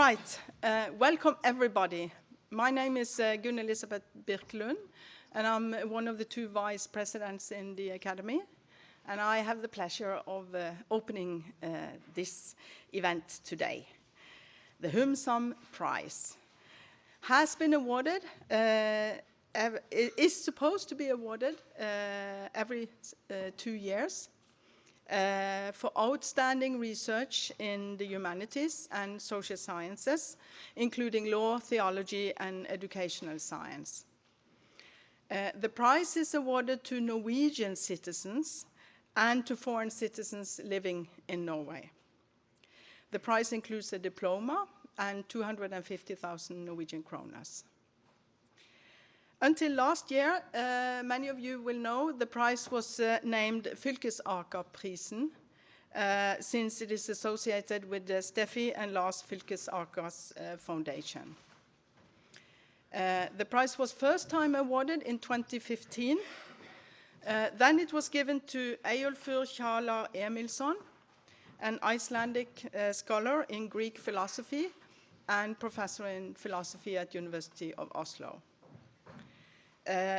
right, welcome everybody. My name is Gunn Elisabeth Birkelund, and I'm one of the two vice presidents in the Academy. And I have the pleasure of opening this event today. The HumSum Prize has been awarded, is supposed to be awarded every 2 years. For outstanding research in the humanities and social sciences, including law, theology, and educational science. The prize is awarded to Norwegian citizens and to foreign citizens living in Norway. The prize includes a diploma and 250,000 Norwegian kroners. Until last year, many of you will know the prize was named Fylkesaker-prisen, since it is associated with the Stefi and Lars Fylkesaker's foundation. The prize was first time awarded in 2015. Then it was given to Eyjolfur Kjalar Emilsson, an Icelandic scholar in Greek philosophy and professor in philosophy at University of Oslo.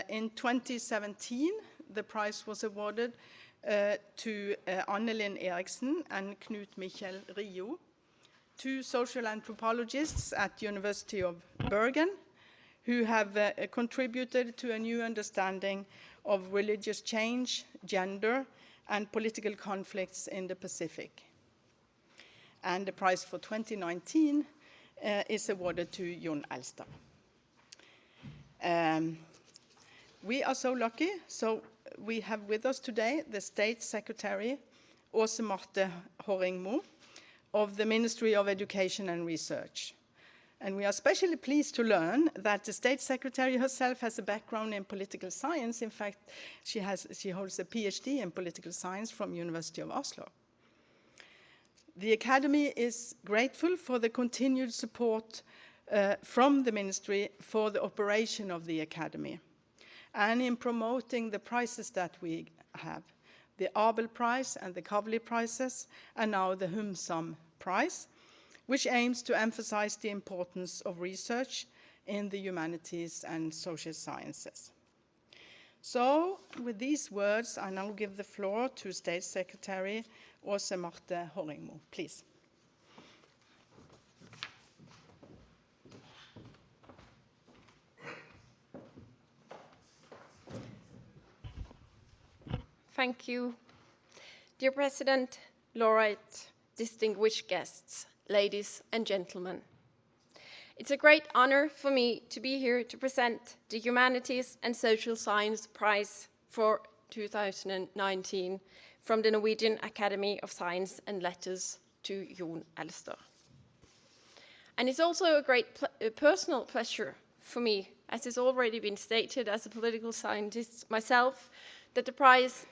In 2017, the prize was awarded to Annelin Eriksen and Knut Michael Rio, two social anthropologists at the University of Bergen, who have contributed to a new understanding of religious change, gender, and political conflicts in the Pacific. And the prize for 2019 is awarded to Jon Elster. We are so lucky, so we have with us today the State Secretary, Aase Marthe Horrigmo, of the Ministry of Education and Research. And we are especially pleased to learn that the State Secretary herself has a background in political science. In fact, she holds a PhD in political science from University of Oslo. The Academy is grateful for the continued support from the Ministry for the operation of the Academy, and in promoting the prizes that we have, the Abel Prize and the Kavli Prizes, and now the HumSum Prize, which aims to emphasize the importance of research in the humanities and social sciences. So, with these words, I now give the floor to State Secretary Aase Marthe Horrigmo, please. Thank you. Dear President, laureate, distinguished guests, ladies and gentlemen. It's a great honor for me to be here to present the Humanities and Social Science Prize for 2019 from the Norwegian Academy of Science and Letters to Jon Elster. And it's also a great personal pleasure for me, as has already been stated as a political scientist myself, that the prize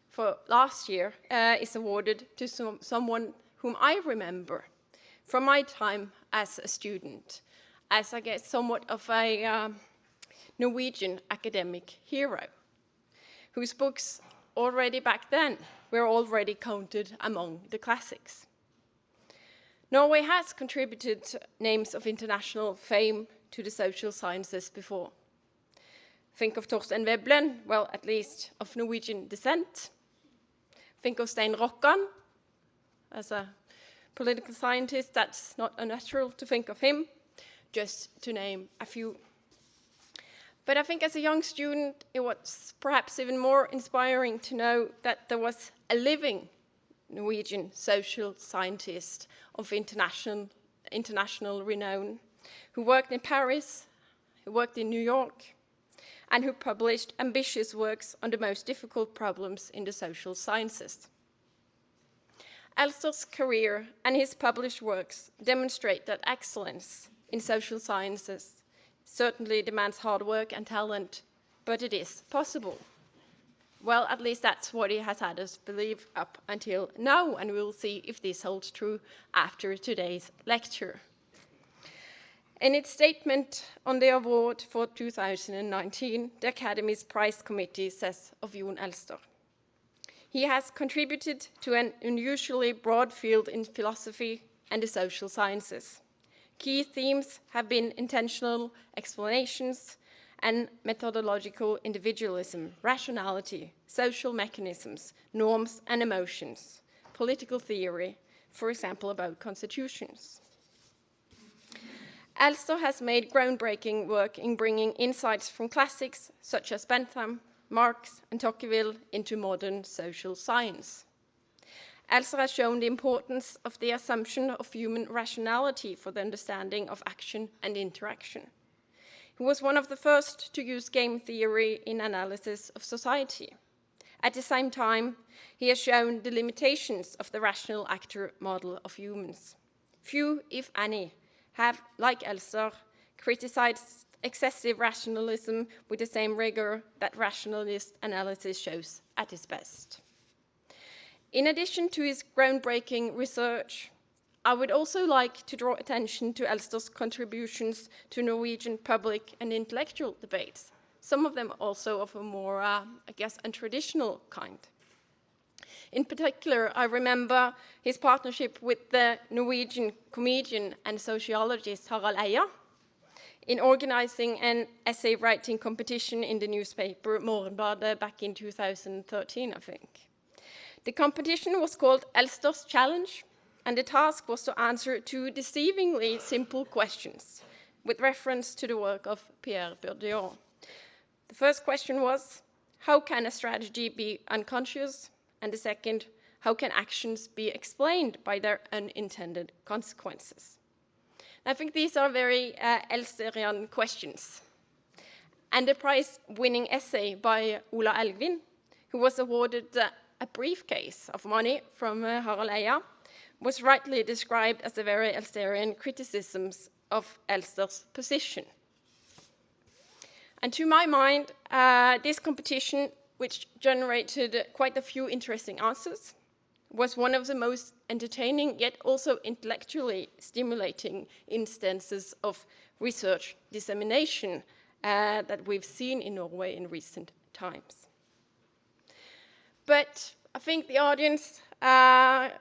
for last year is awarded to someone whom I remember from my time as a student, as I guess somewhat of a Norwegian academic hero, whose books already back then were already counted among the classics. Norway has contributed names of international fame to the social sciences before. Think of Torstein Veblen, well, at least of Norwegian descent. Think of Stein Rokkan. As a political scientist, that's not unnatural to think of him, just to name a few. But I think as a young student, it was perhaps even more inspiring to know that there was a living Norwegian social scientist of international renown, who worked in Paris, who worked in New York, and who published ambitious works on the most difficult problems in the social sciences. Elster's career and his published works demonstrate that excellence in social sciences certainly demands hard work and talent, but it is possible. Well, at least that's what he has had us believe up until now, and we'll see if this holds true after today's lecture. In its statement on the award for 2019, the Academy's Prize Committee says of Jon Elster, he has contributed to an unusually broad field in philosophy and the social sciences, Key themes have been intentional explanations and methodological individualism, rationality, social mechanisms, norms and emotions, political theory, for example, about constitutions. Elster has made groundbreaking work in bringing insights from classics such as Bentham, Marx, and Tocqueville into modern social science. Elster has shown the importance of the assumption of human rationality for the understanding of action and interaction. He was one of the first to use game theory in analysis of society. At the same time, he has shown the limitations of the rational actor model of humans. Few, if any, have, like Elster, criticized excessive rationalism with the same rigor that rationalist analysis shows at its best. In addition to his groundbreaking research, I would also like to draw attention to Elster's contributions to Norwegian public and intellectual debates, some of them also of a more, untraditional kind. In particular, I remember his partnership with the Norwegian comedian and sociologist Harald Eia in organizing an essay writing competition in the newspaper Morgenbladet back in 2013, I think. The competition was called Elster's Challenge, and the task was to answer two deceivingly simple questions with reference to the work of Pierre Bourdieu. The first question was, how can a strategy be unconscious? And the second, how can actions be explained by their unintended consequences? I think these are very Elsterian questions. And the prize-winning essay by Ola Elgvin, who was awarded a briefcase of money from Harald Eia, was rightly described as a very Elsterian criticism of Elster's position. And to my mind, this competition, which generated quite a few interesting answers, was one of the most entertaining yet also intellectually stimulating instances of research dissemination that we've seen in Norway in recent times. But I think the audience are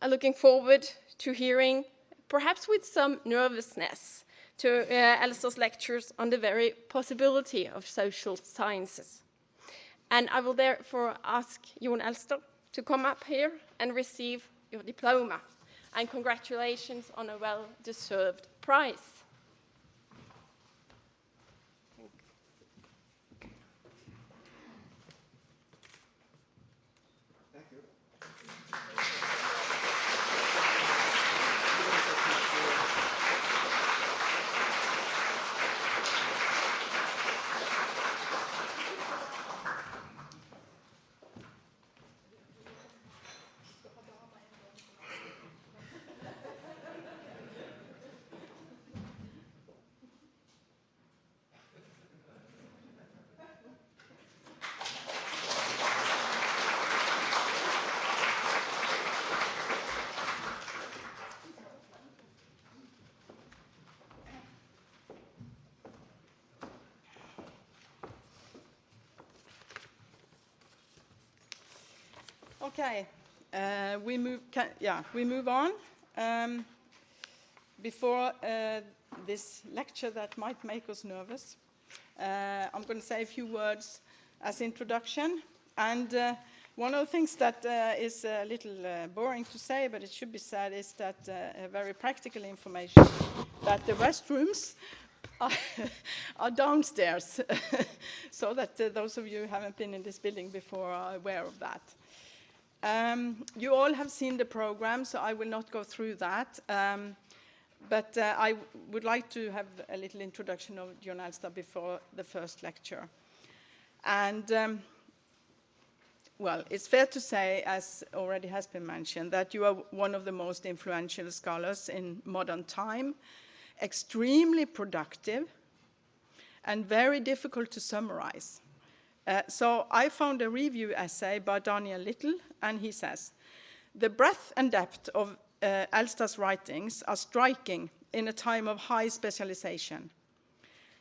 looking forward to hearing, perhaps with some nervousness, to Elster's lectures on the very possibility of social sciences. And I will therefore ask Jon Elster to come up here and receive your diploma. And congratulations on a well-deserved prize. Thank you. Okay, we move on. Before this lecture that might make us nervous, I'm going to say a few words as introduction. And one of the things that is a little boring to say, but it should be said, is that very practical information that the restrooms are downstairs, so that those of you who haven't been in this building before are aware of that. You all have seen the program, so I will not go through that. But I would like to have a little introduction of Jon Elster before the first lecture. And, well, it's fair to say, as already has been mentioned, that you are one of the most influential scholars in modern time, extremely productive, and very difficult to summarize. So I found a review essay by Daniel Little, and he says, the breadth and depth of Elster's writings are striking in a time of high specialization.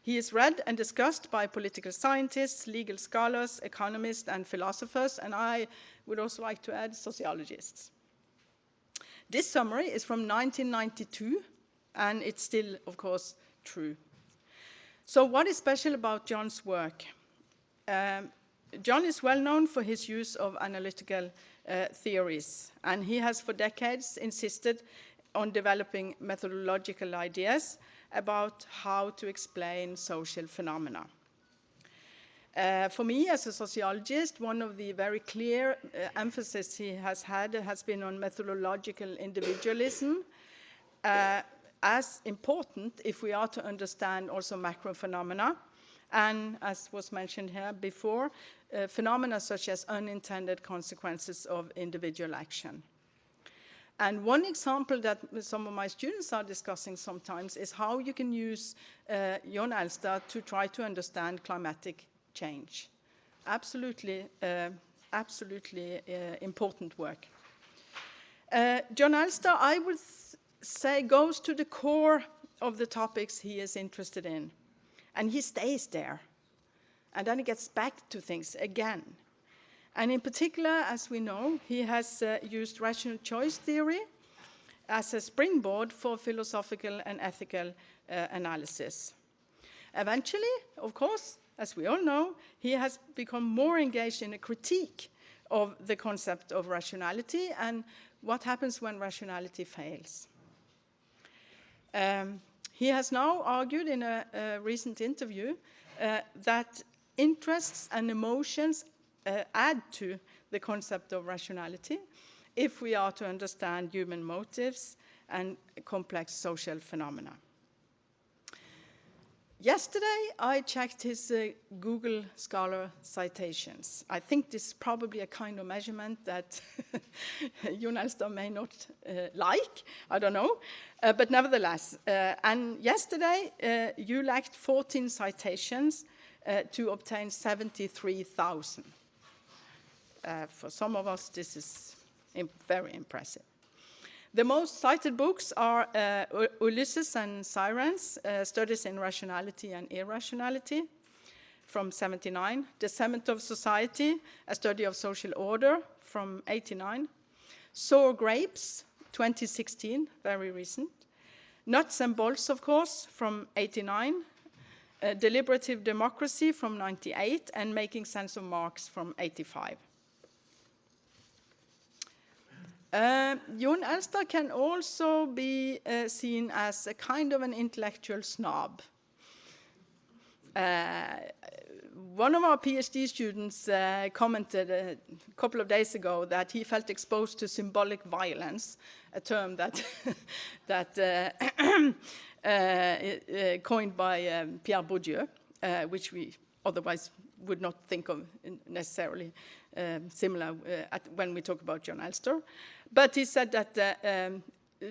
He is read and discussed by political scientists, legal scholars, economists, and philosophers, and I would also like to add sociologists. This summary is from 1992, and it's still, of course, true. So what is special about Jon's work? Jon is well known for his use of analytical theories, and he has for decades insisted on developing methodological ideas about how to explain social phenomena. For me, as a sociologist, one of the very clear emphasis he has had has been on methodological individualism, as important if we are to understand also macro phenomena, and as was mentioned here before, phenomena such as unintended consequences of individual action. And one example that some of my students are discussing sometimes is how you can use Jon Elster to try to understand climatic change. Absolutely, important work. Jon Elster, I would say, goes to the core of the topics he is interested in, and he stays there, and then he gets back to things again. And in particular, as we know, he has used rational choice theory as a springboard for philosophical and ethical analysis. Eventually, of course, as we all know, he has become more engaged in a critique of the concept of rationality and what happens when rationality fails. He has now argued in a recent interview that interests and emotions add to the concept of rationality if we are to understand human motives and complex social phenomena. Yesterday, I checked his Google Scholar citations. I think this is probably a kind of measurement that Jon Elster may not like, I don't know, but nevertheless. And yesterday, you lacked 14 citations to obtain 73,000. For some of us, this is very impressive. The most cited books are Ulysses and Sirens, Studies in Rationality and Irrationality, from 79. The Cement of Society, A Study of Social Order, from 89. Sour Grapes, 2016, very recent. Nuts and Bolts, of course, from 89. Deliberative Democracy, from 98. And Making Sense of Marx, from 85. Jon Elster can also be seen as a kind of an intellectual snob. One of our PhD students commented a couple of days ago that he felt exposed to symbolic violence, a term that coined by Pierre Bourdieu, which we otherwise would not think of necessarily similar when we talk about Jon Elster. But he said that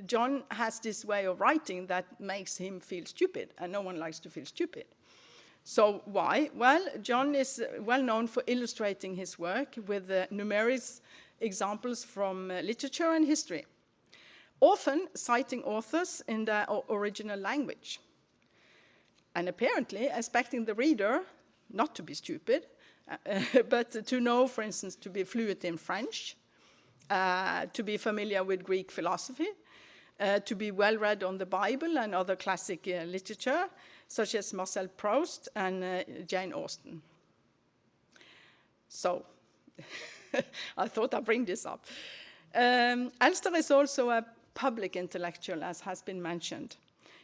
Jon has this way of writing that makes him feel stupid, and no one likes to feel stupid. So why? Well, Jon is well known for illustrating his work with numerous examples from literature and history, often citing authors in their original language, and apparently expecting the reader not to be stupid, but to know, for instance, to be fluent in French, to be familiar with Greek philosophy, to be well read on the Bible and other classic literature, such as Marcel Proust and Jane Austen. So, I thought I'd bring this up. Elster is also a public intellectual, as has been mentioned.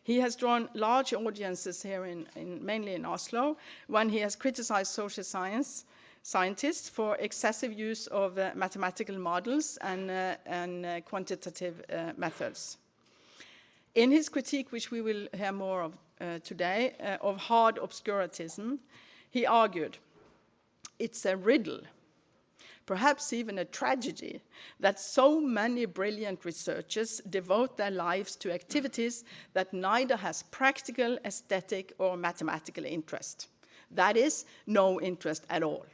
He has drawn large audiences here, mainly in Oslo, when he has criticized social scientists for excessive use of mathematical models and quantitative methods. In his critique, which we will hear more of today, of hard obscurantism, he argued, it's a riddle, perhaps even a tragedy, that so many brilliant researchers devote their lives to activities that neither has practical, aesthetic, or mathematical interest. That is, no interest at all.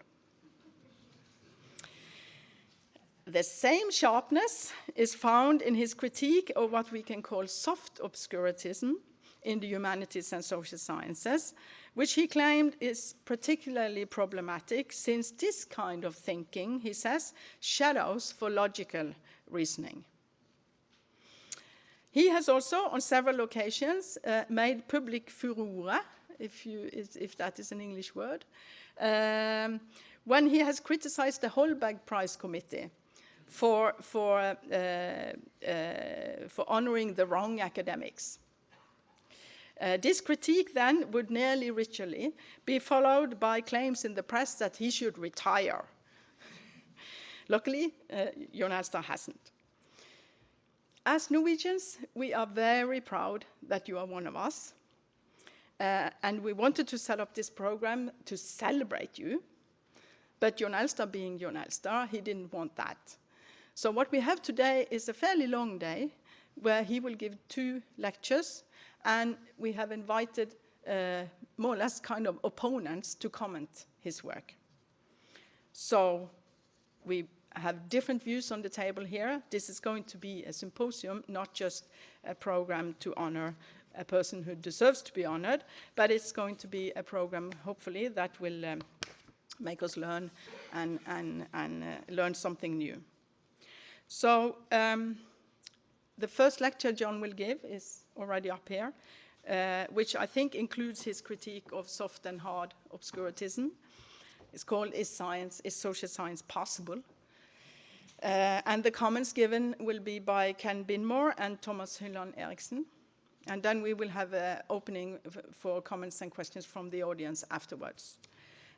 The same sharpness is found in his critique of what we can call soft obscurantism in the humanities and social sciences, which he claimed is particularly problematic since this kind of thinking, he says, shadows for logical reasoning. He has also, on several occasions, made public furore, if that is an English word, when he has criticized the Holberg Prize Committee for honoring the wrong academics. This critique then would nearly ritually be followed by claims in the press that he should retire. Luckily, Jon Elster hasn't. As Norwegians, we are very proud that you are one of us. And we wanted to set up this program to celebrate you. But Jon Elster being Jon Elster, he didn't want that. So what we have today is a fairly long day where he will give 2 lectures, and we have invited more or less kind of opponents to comment his work. So we have different views on the table here. This is going to be a symposium, not just a program to honor a person who deserves to be honored, but it's going to be a program, hopefully, that will make us learn and learn something new. So the first lecture Jon will give is already up here, which I think includes his critique of soft and hard obscurantism. It's called Is Social Science Possible? And the comments given will be by Ken Binmore and Thomas Hylland Eriksen. And then we will have an opening for comments and questions from the audience afterwards.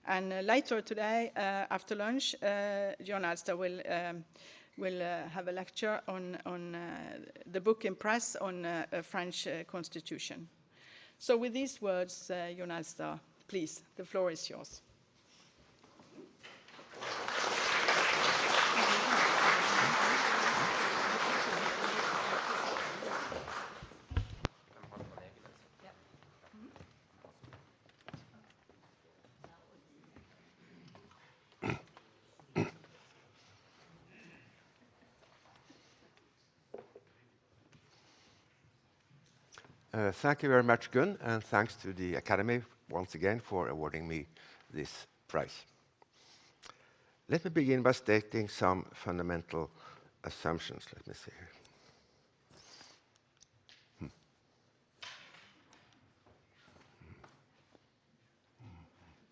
And later today, after lunch, Jon Elster will have a lecture on the book in press on a French constitution. So with these words, Jon Elster, please, the floor is yours. Thank you very much, Gunn, and thanks to the Academy once again for awarding me this prize. Let me begin by stating some fundamental assumptions. Let me see here.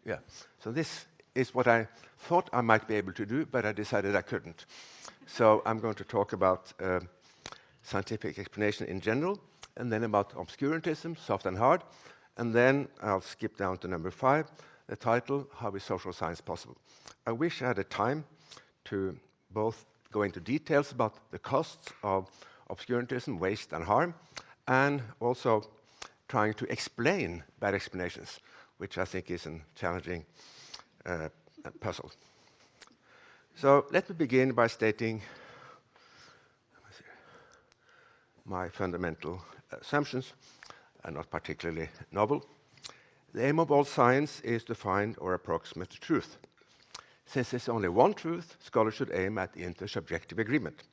Yeah, so this is what I thought I might be able to do, but I decided I couldn't. So I'm going to talk about scientific explanation in general, and then about obscurantism, soft and hard, and then I'll skip down to number 5, the title, How is Social Science Possible? I wish I had a time to both go into details about the costs of obscurantism, waste and harm, and also trying to explain bad explanations, which I think is a challenging puzzle. So let me begin by stating my fundamental assumptions are not particularly novel. The aim of all science is to find or approximate the truth. Since there's only one truth, scholars should aim at intersubjective agreement.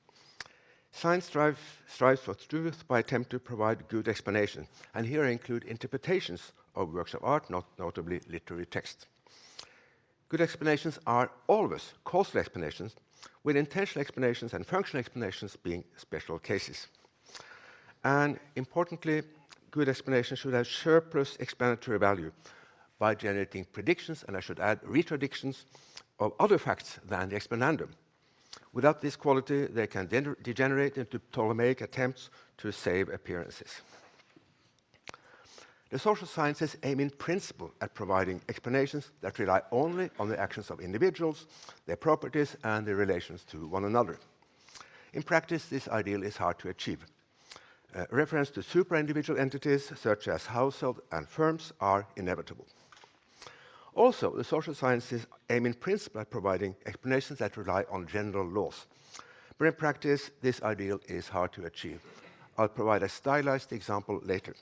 Science strives for truth by attempting to provide good explanation, and here I include interpretations of works of art, not notably literary text. Good explanations are always causal explanations, with intentional explanations and functional explanations being special cases. And importantly, good explanation should have surplus explanatory value by generating predictions, and I should add retradictions, of other facts than the explanandum. Without this quality, they can degenerate into Ptolemaic attempts to save appearances. The social sciences aim in principle at providing explanations that rely only on the actions of individuals, their properties, and their relations to one another. In practice, this ideal is hard to achieve. Reference to supra-individual entities, such as households and firms, are inevitable. Also, the social sciences aim in principle at providing explanations that rely on general laws. But in practice, this ideal is hard to achieve. I'll provide a stylized example later.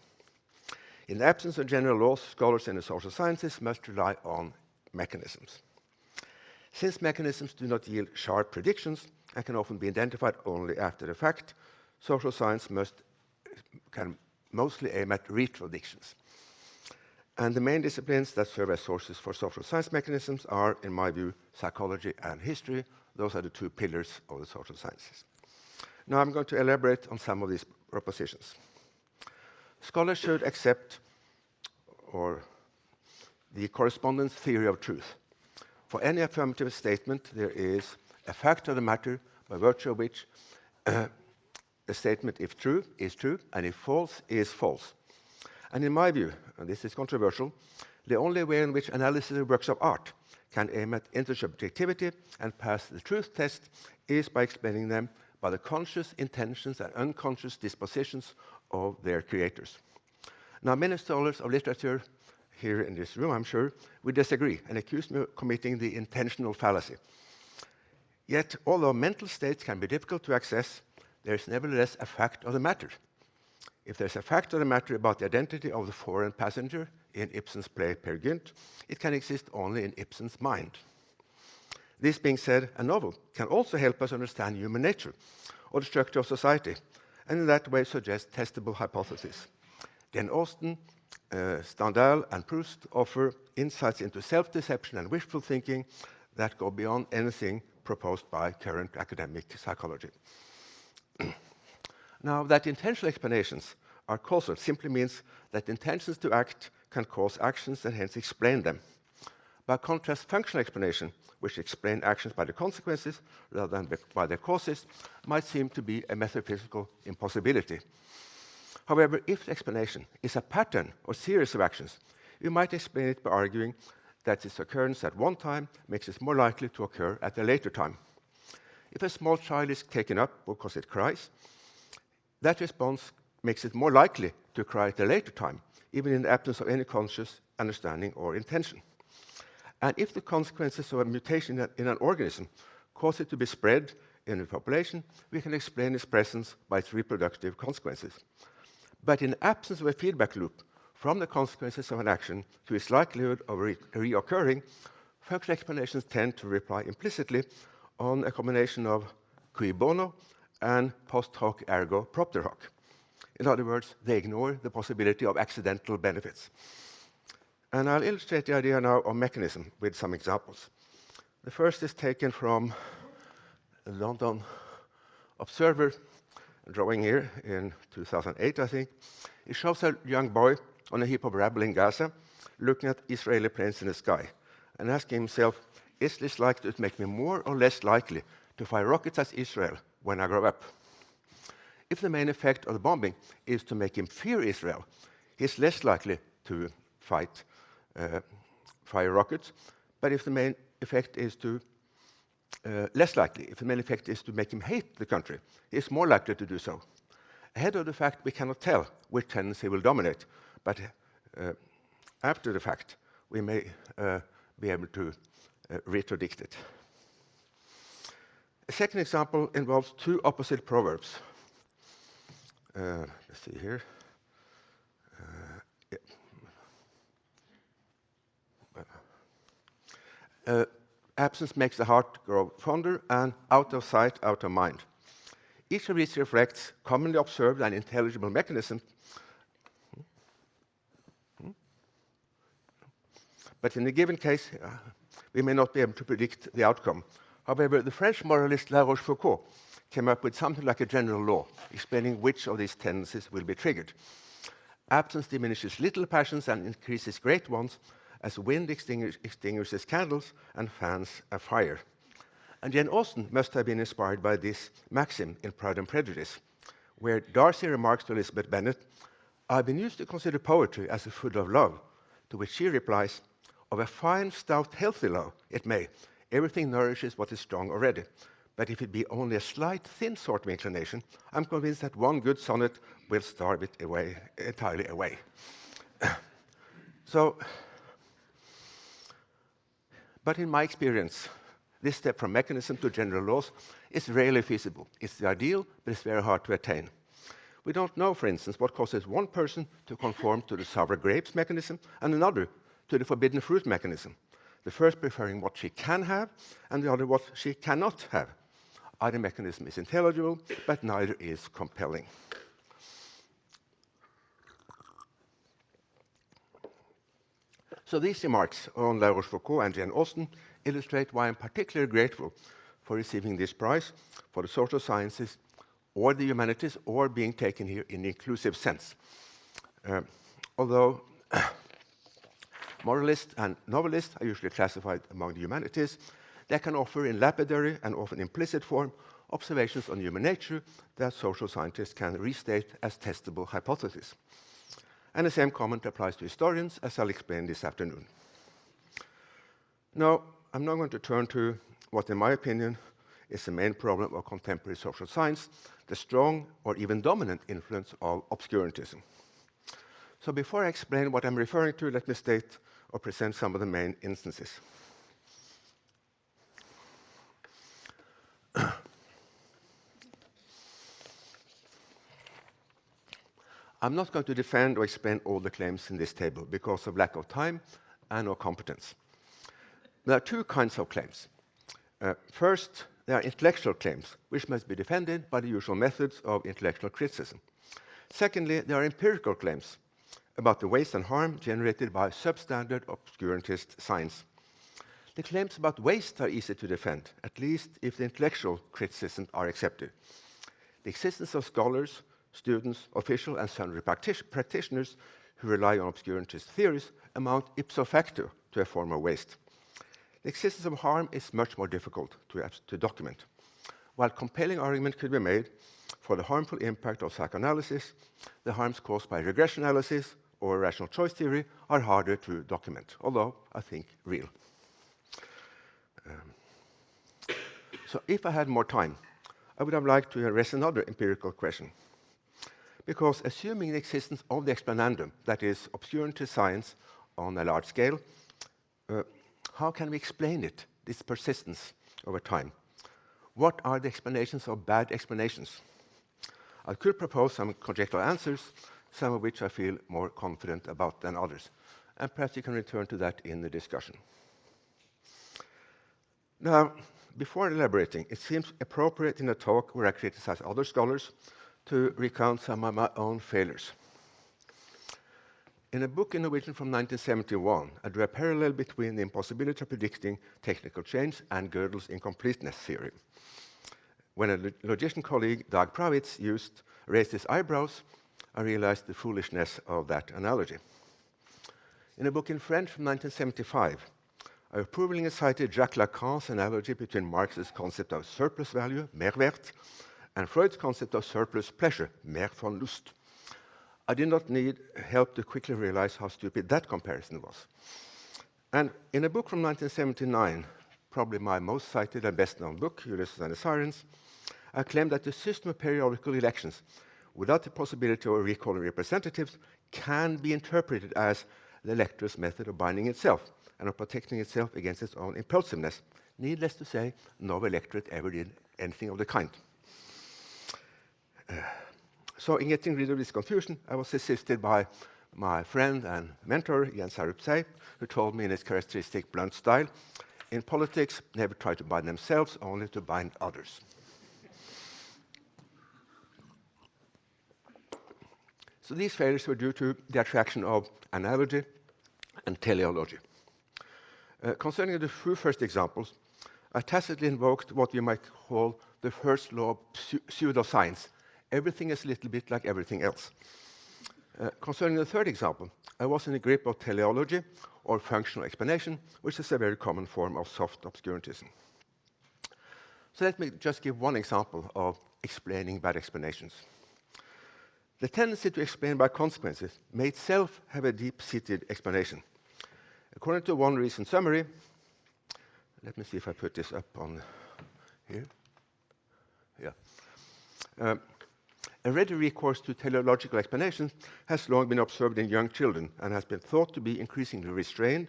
In the absence of general laws, scholars in the social sciences must rely on mechanisms. Since mechanisms do not yield sharp predictions and can often be identified only after the fact, social science can mostly aim at retradictions. And the main disciplines that serve as sources for social science mechanisms are, in my view, psychology and history. Those are the 2 pillars of the social sciences. Now I'm going to elaborate on some of these propositions. Scholars should accept the correspondence theory of truth. For any affirmative statement, there is a fact of the matter by virtue of which a statement, if true, is true, and if false, is false. And in my view, and this is controversial, the only way in which analysis of works of art can aim at intersubjectivity and pass the truth test is by explaining them by the conscious intentions and unconscious dispositions of their creators. Now, many scholars of literature here in this room, I'm sure, will disagree and accuse me of committing the intentional fallacy. Yet, although mental states can be difficult to access, there is nevertheless a fact of the matter. If there's a fact of the matter about the identity of the foreign passenger in Ibsen's play Peer Gynt, it can exist only in Ibsen's mind. This being said, a novel can also help us understand human nature or the structure of society, and in that way suggest testable hypotheses. Jane Austen, Stendhal, and Proust offer insights into self-deception and wishful thinking that go beyond anything proposed by current academic psychology. Now, that intentional explanations are causal simply means that intentions to act can cause actions and hence explain them. By contrast, functional explanation, which explain actions by their consequences rather than by their causes, might seem to be a metaphysical impossibility. However, if the explanation is a pattern or series of actions, we might explain it by arguing that its occurrence at one time makes it more likely to occur at a later time. If a small child is taken up because it cries, that response makes it more likely to cry at a later time, even in the absence of any conscious understanding or intention. And if the consequences of a mutation in an organism cause it to be spread in the population, we can explain its presence by its reproductive consequences. But in the absence of a feedback loop from the consequences of an action to its likelihood of reoccurring, functional explanations tend to rely implicitly on a combination of cui bono and post hoc ergo propter hoc. In other words, they ignore the possibility of accidental benefits. And I'll illustrate the idea now of mechanism with some examples. The first is taken from a London Observer drawing here in 2008, I think. It shows a young boy on a heap of rubble in Gaza looking at Israeli planes in the sky and asking himself, is this likely to make me more or less likely to fire rockets at Israel when I grow up? If the main effect of the bombing is to make him fear Israel, he's less likely to fire rockets. But if the main effect is to less likely, if the main effect is to make him hate the country, he's more likely to do so. Ahead of the fact, we cannot tell which tendency will dominate, but after the fact, we may be able to retrodict it. A second example involves two opposite proverbs. Let's see here. Absence makes the heart grow fonder, and out of sight, out of mind. Each of these reflects commonly observed and intelligible mechanisms, but in a given case, we may not be able to predict the outcome. However, the French moralist La Rochefoucauld came up with something like a general law explaining which of these tendencies will be triggered. Absence diminishes little passions and increases great ones, as wind extinguishes candles and fans a fire. And Jane Austen must have been inspired by this maxim in Pride and Prejudice, where Darcy remarks to Elizabeth Bennet, "I've been used to consider poetry as a food of love," to which she replies, "Of a fine, stout, healthy love, it may. Everything nourishes what is strong already. But if it be only a slight, thin sort of inclination, I'm convinced that one good sonnet will starve it entirely away." But in my experience, this step from mechanism to general laws is rarely feasible. It's the ideal, but it's very hard to attain. We don't know, for instance, what causes one person to conform to the sour grapes mechanism and another to the forbidden fruit mechanism, the first preferring what she can have and the other what she cannot have. Either mechanism is intelligible, but neither is compelling. So these remarks on La Rochefoucauld and Jane Austen illustrate why I'm particularly grateful for receiving this prize for the social sciences or the humanities, or being taken here in the inclusive sense. Although moralists and novelists are usually classified among the humanities, they can offer in lapidary and often implicit form observations on human nature that social scientists can restate as testable hypotheses. And the same comment applies to historians, as I'll explain this afternoon. Now, I'm now going to turn to what, in my opinion, is the main problem of contemporary social science, the strong or even dominant influence of obscurantism. So before I explain what I'm referring to, let me state or present some of the main instances. I'm not going to defend or explain all the claims in this table because of lack of time and or competence. There are two kinds of claims. First, there are intellectual claims, which must be defended by the usual methods of intellectual criticism. Secondly, there are empirical claims about the waste and harm generated by substandard obscurantist science. The claims about waste are easy to defend, at least if the intellectual criticisms are accepted. The existence of scholars, students, official, and sundry practitioners who rely on obscurantist theories amount ipso facto to a form of waste. The existence of harm is much more difficult to document. While compelling argument could be made for the harmful impact of psychoanalysis, the harms caused by regression analysis or rational choice theory are harder to document, although I think real. So if I had more time, I would have liked to address another empirical question. Because assuming the existence of the explanandum, that is, obscurantist science on a large scale, how can we explain it, this persistence over time? What are the explanations of bad explanations? I could propose some conjectural answers, some of which I feel more confident about than others. And perhaps you can return to that in the discussion. Now, before elaborating, it seems appropriate in a talk where I criticize other scholars to recount some of my own failures. In a book in Norwegian from 1971, I drew a parallel between the impossibility of predicting technical change and Gödel's incompleteness theory. When a logician colleague, Dag Pravitz, raised his eyebrows, I realized the foolishness of that analogy. In a book in French from 1975, I approvingly cited Jacques Lacan's analogy between Marx's concept of surplus value, Mehrwert, and Freud's concept of surplus pleasure, Mehr von Lust. I did not need help to quickly realize how stupid that comparison was. And in a book from 1979, probably my most cited and best-known book, Ulysses and the Sirens, I claimed that the system of periodical elections, without the possibility of recalling representatives, can be interpreted as the elector's method of binding itself and of protecting itself against its own impulsiveness. Needless to say, no electorate ever did anything of the kind. So in getting rid of this confusion, I was assisted by my friend and mentor, Jens Harupsey, who told me in his characteristic blunt style, in politics, never try to bind themselves, only to bind others. So these failures were due to the attraction of analogy and teleology. Concerning the two first examples, I tacitly invoked what you might call the first law of pseudoscience. Everything is a little bit like everything else. Concerning the third example, I was in the grip of teleology, or functional explanation, which is a very common form of soft obscurantism. So let me just give one example of explaining bad explanations. The tendency to explain by consequences may itself have a deep-seated explanation. According to one recent summary, let me see if I put this up on here. Yeah. A ready recourse to teleological explanations has long been observed in young children and has been thought to be increasingly restrained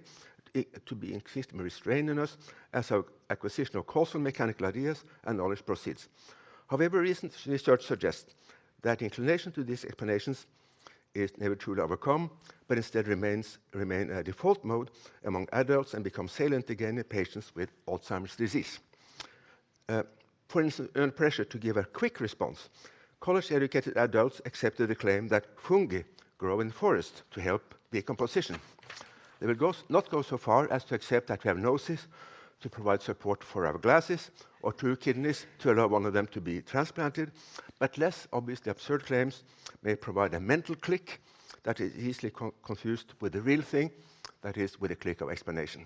in us as our acquisition of causal mechanical ideas and knowledge proceeds. However, recent research suggests that inclination to these explanations is never truly overcome, but instead remain a default mode among adults and become salient again in patients with Alzheimer's disease. For instance, under pressure to give a quick response, college-educated adults accepted the claim that fungi grow in forests to help decomposition. They will not go so far as to accept that we have noses to provide support for our glasses, or 2 kidneys to allow one of them to be transplanted, but less obviously absurd claims may provide a mental click that is easily confused with the real thing, that is, with a click of explanation.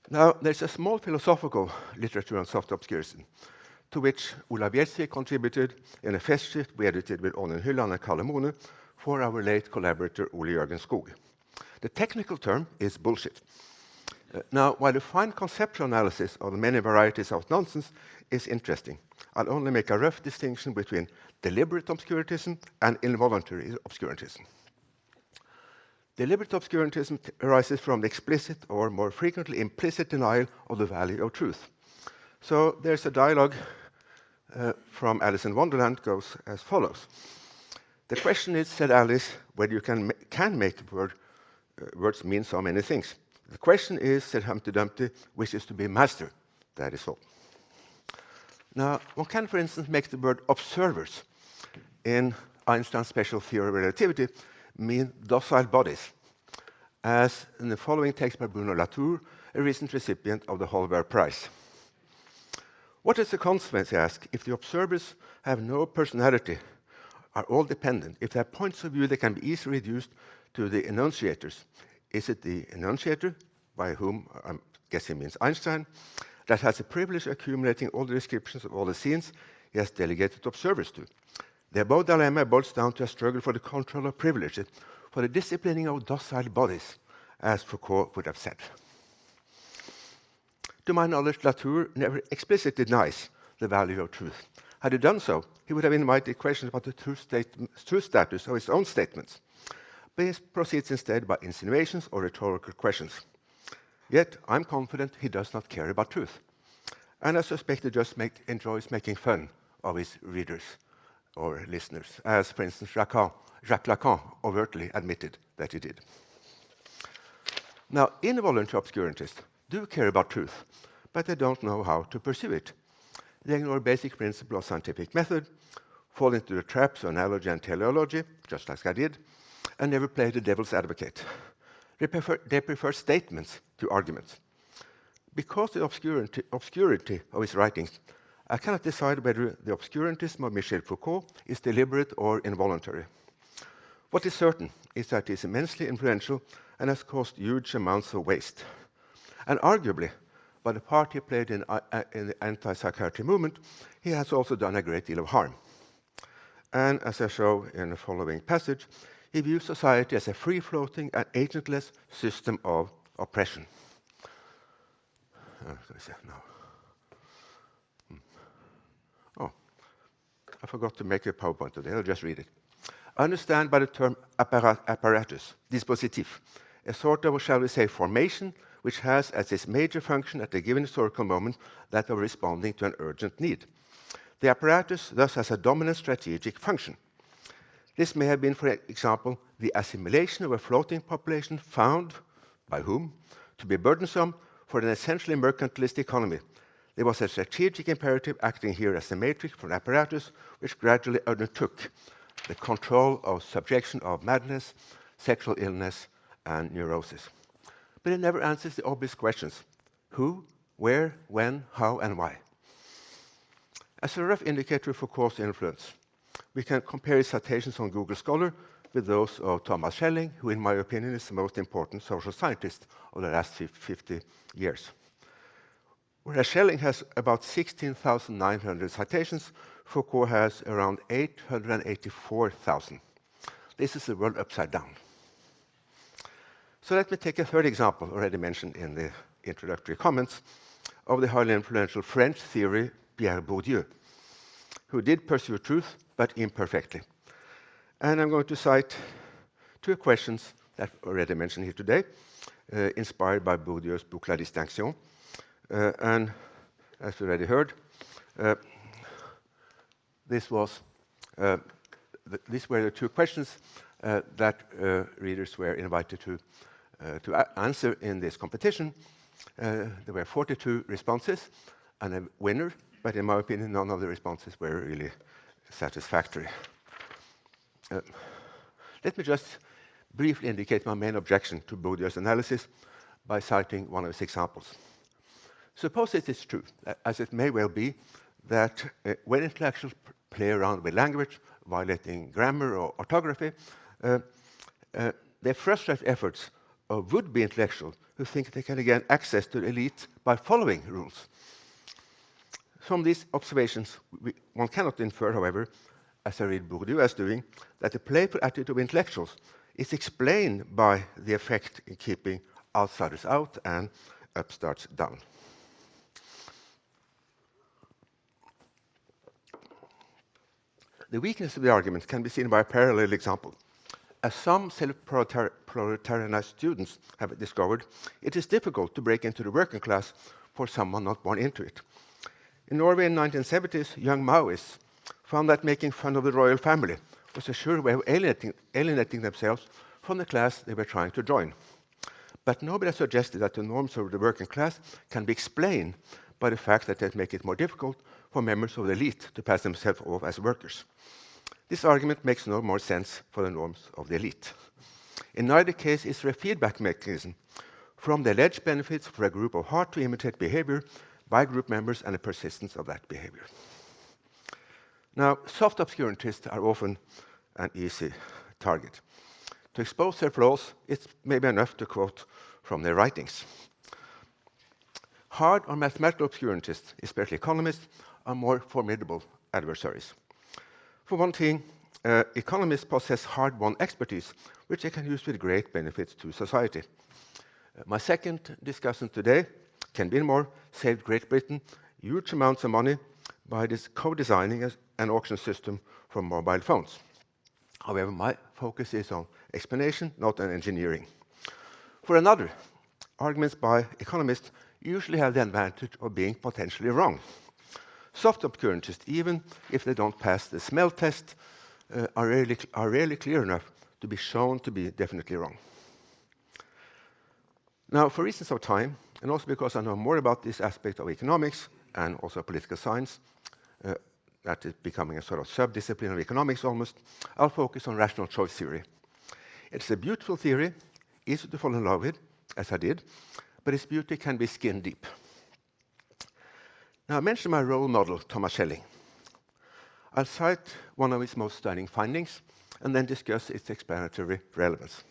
Now, there's a small philosophical literature on soft obscurantism, to which Olav Gjersvik contributed in a festsheet we edited with Ånen Hylland and Kalle Mone for our late collaborator Ole Jørgen Skog. The technical term is bullshit. Now, while the fine conceptual analysis of the many varieties of nonsense is interesting, I'll only make a rough distinction between deliberate obscurantism and involuntary obscurantism. Deliberate obscurantism arises from the explicit or more frequently implicit denial of the value of truth. So there's a dialogue from Alice in Wonderland goes as follows. The question is, said Alice, whether you can make words mean so many things. The question is, said Humpty Dumpty, wishes to be master. That is all. Now, one can, for instance, make the word observers in Einstein's special theory of relativity mean docile bodies, as in the following text by Bruno Latour, a recent recipient of the Holberg Prize. What is the consequence, I ask, if the observers have no personality, are all dependent, if their points of view they can be easily reduced to the enunciators? Is it the enunciator, by whom I guess he means Einstein, that has the privilege of accumulating all the descriptions of all the scenes he has delegated observers to? The above dilemma boils down to a struggle for the control of privilege, for the disciplining of docile bodies, as Foucault would have said. To my knowledge, Latour never explicitly denies the value of truth. Had he done so, he would have invited questions about the truth status of his own statements. But he proceeds instead by insinuations or rhetorical questions. Yet, I'm confident he does not care about truth. And I suspect he just enjoys making fun of his readers or listeners, as, for instance, Jacques Lacan overtly admitted that he did. Now, involuntary obscurantists do care about truth, but they don't know how to pursue it. They ignore basic principles of scientific method, fall into the traps of analogy and teleology, just like I did, and never play the devil's advocate. They prefer statements to arguments. Because of the obscurity of his writings, I cannot decide whether the obscurantism of Michel Foucault is deliberate or involuntary. What is certain is that he is immensely influential and has caused huge amounts of waste. And arguably, by the part he played in the anti-psychiatry movement, he has also done a great deal of harm. And as I show in the following passage, he views society as a free-floating and agentless system of oppression. Oh, I forgot to make a PowerPoint today. I'll just read it. Understand by the term apparatus, dispositif, a sort of, shall we say, formation which has as its major function at a given historical moment that of responding to an urgent need. The apparatus thus has a dominant strategic function. This may have been, for example, the assimilation of a floating population found, by whom, to be burdensome for an essentially mercantilist economy. There was a strategic imperative acting here as a matrix for an apparatus which gradually undertook the control of subjection of madness, sexual illness, and neurosis. But it never answers the obvious questions: who, where, when, how, and why. As a rough indicator of Foucault's influence, we can compare his citations on Google Scholar with those of Thomas Schelling, who, in my opinion, is the most important social scientist of the last 50 years. Whereas Schelling has about 16,900 citations, Foucault has around 884,000. This is the world upside down. So let me take a third example, already mentioned in the introductory comments, of the highly influential French theory Pierre Bourdieu, who did pursue truth, but imperfectly. And I'm going to cite 2 questions that were already mentioned here today, inspired by Bourdieu's book La Distinction. And as we already heard, these were the 2 questions that readers were invited to answer in this competition. There were 42 responses and a winner, but in my opinion, none of the responses were really satisfactory. Let me just briefly indicate my main objection to Bourdieu's analysis by citing one of his examples. Suppose it is true, as it may well be, that when intellectuals play around with language, violating grammar or orthography, they frustrate efforts of would-be intellectuals who think they can gain access to the elite by following rules. From these observations, one cannot infer, however, as I read Bourdieu as doing, that the playful attitude of intellectuals is explained by the effect in keeping outsiders out and upstarts down. The weakness of the argument can be seen by a parallel example. As some self-proletarianized students have discovered, it is difficult to break into the working class for someone not born into it. In Norway in the 1970s, young Maoists found that making fun of the royal family was a sure way of alienating themselves from the class they were trying to join. But nobody has suggested that the norms of the working class can be explained by the fact that they make it more difficult for members of the elite to pass themselves off as workers. This argument makes no more sense for the norms of the elite. In neither case is there a feedback mechanism from the alleged benefits for a group of hard-to-imitate behavior by group members and the persistence of that behavior. Now, soft obscurantists are often an easy target. To expose their flaws, it's maybe enough to quote from their writings. Hard or mathematical obscurantists, especially economists, are more formidable adversaries. For one thing, economists possess hard-won expertise, which they can use with great benefits to society. My second discussant today, Ken Binmore, saved Great Britain huge amounts of money by co-designing an auction system for mobile phones. However, my focus is on explanation, not on engineering. For another, arguments by economists usually have the advantage of being potentially wrong. Soft obscurantists, even if they don't pass the smell test, are rarely clear enough to be shown to be definitely wrong. Now, for reasons of time, and also because I know more about this aspect of economics and also political science, that is becoming a sort of sub-discipline of economics almost, I'll focus on rational choice theory. It's a beautiful theory, easy to fall in love with, as I did, but its beauty can be skin deep. Now, I mentioned my role model, Thomas Schelling. I'll cite one of his most stunning findings and then discuss its explanatory relevance.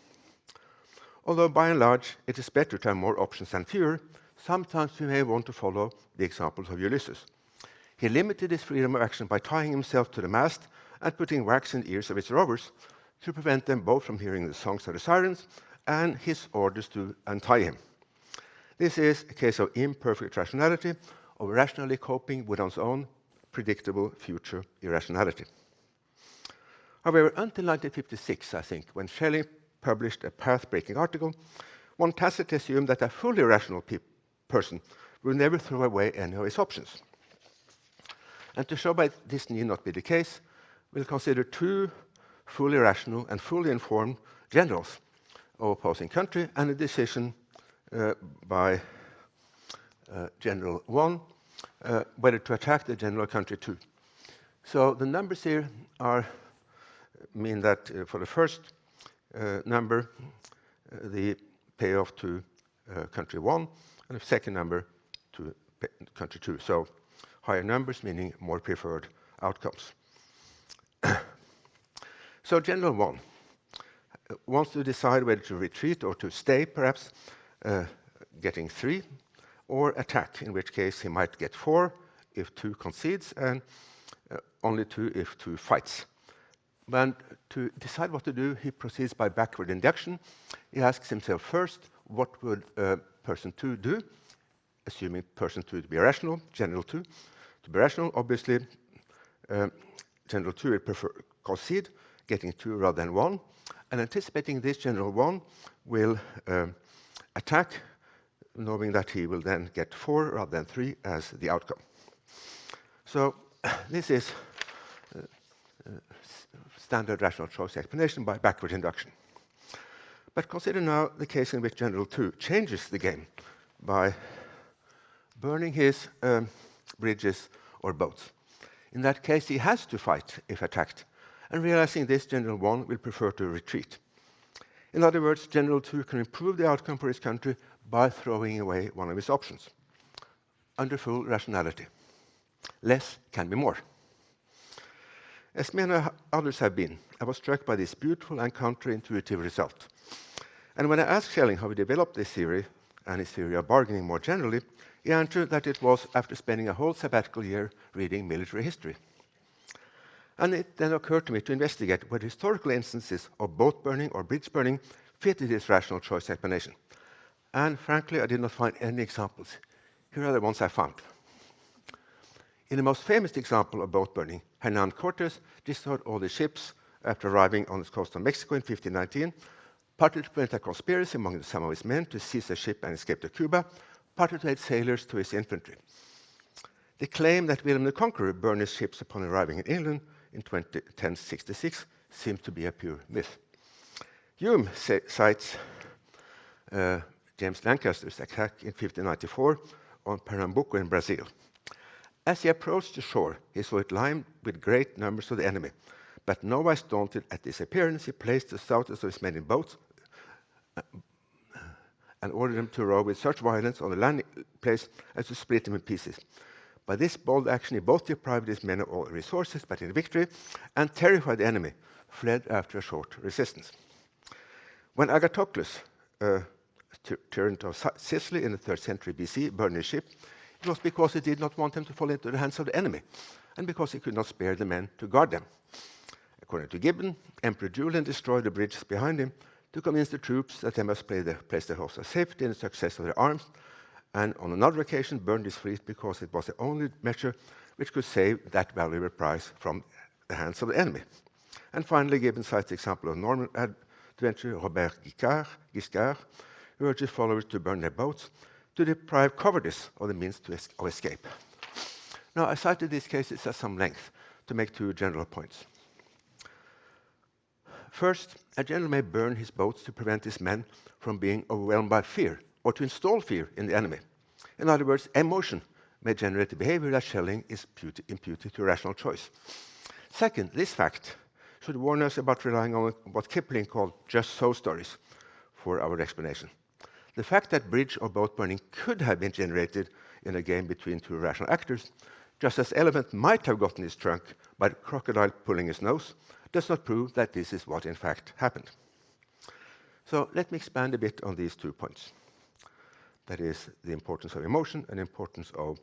Although by and large it is better to have more options than fewer, sometimes we may want to follow the examples of Ulysses. He limited his freedom of action by tying himself to the mast and putting wax in the ears of his rowers to prevent them both from hearing the songs of the sirens and his orders to untie him. This is a case of imperfect rationality, of rationally coping with one's own predictable future irrationality. However, until 1956, I think, when Schelling published a path-breaking article, one tacitly assumed that a fully rational person will never throw away any of his options. And to show why this need not be the case, we'll consider two fully rational and fully informed generals of opposing country and a decision by General 1 whether to attack the General Country 2. So the numbers here mean that for the first number, the payoff to Country 1, and the second number to Country 2. So higher numbers meaning more preferred outcomes. So General 1 wants to decide whether to retreat or to stay, perhaps, getting 3, or attack, in which case he might get 4 if 2 concedes, and only 2 if 2 fights. But to decide what to do, he proceeds by backward induction. He asks himself first, what would person 2 do, assuming person 2 to be rational, General 2 to be rational. Obviously, General 2 would prefer concede, getting 2 rather than 1, and anticipating this, General 1 will attack, knowing that he will then get 4 rather than 3 as the outcome. So this is standard rational choice explanation by backward induction. But consider now the case in which General 2 changes the game by burning his bridges or boats. In that case, he has to fight if attacked, and realizing this, General 1 will prefer to retreat. In other words, General 2 can improve the outcome for his country by throwing away one of his options, under full rationality. Less can be more. As many others have been, I was struck by this beautiful and counterintuitive result. And when I asked Schelling how he developed this theory, and his theory of bargaining more generally, he answered that it was after spending a whole sabbatical year reading military history. And it then occurred to me to investigate whether historical instances of boat burning or bridge burning fitted this rational choice explanation. And frankly, I did not find any examples. Here are the ones I found. In the most famous example of boat burning, Hernan Cortes destroyed all the ships after arriving on the coast of Mexico in 1519, partly to prevent a conspiracy among some of his men to seize a ship and escape to Cuba, partly to aid sailors to his infantry. The claim that William the Conqueror burned his ships upon arriving in England in 1066 seems to be a pure myth. Hume cites James Lancaster's attack in 1594 on Pernambuco in Brazil. As he approached the shore, he saw it lined with great numbers of the enemy. But nowise daunted at this appearance, he placed the stoutest of his men in boats and ordered them to row with such violence on the landing place as to split them in pieces. By this bold action, he both deprived his men of all resources, but in victory, and terrified the enemy, fled after a short resistance. When Agathocles, tyrant of Sicily in the 3rd century BC, burned his ship, it was because he did not want them to fall into the hands of the enemy, and because he could not spare the men to guard them. According to Gibbon, Emperor Julian destroyed the bridges behind him to convince the troops that they must place their hopes of safety in the success of their arms, and on another occasion burned his fleet because it was the only measure which could save that valuable prize from the hands of the enemy. And finally, Gibbon cites the example of Norman adventurer Robert Guiscard, who urged his followers to burn their boats to deprive cowardice of the means of escape. Now, I cited these cases at some length to make two general points. First, a general may burn his boats to prevent his men from being overwhelmed by fear or to install fear in the enemy. In other words, emotion may generate the behavior that Schelling is imputed to rational choice. Second, this fact should warn us about relying on what Kipling called just so stories for our explanation. The fact that bridge or boat burning could have been generated in a game between two rational actors, just as elephant might have gotten his trunk by the crocodile pulling his nose, does not prove that this is what in fact happened. So let me expand a bit on these 2 points. That is, the importance of emotion and the importance of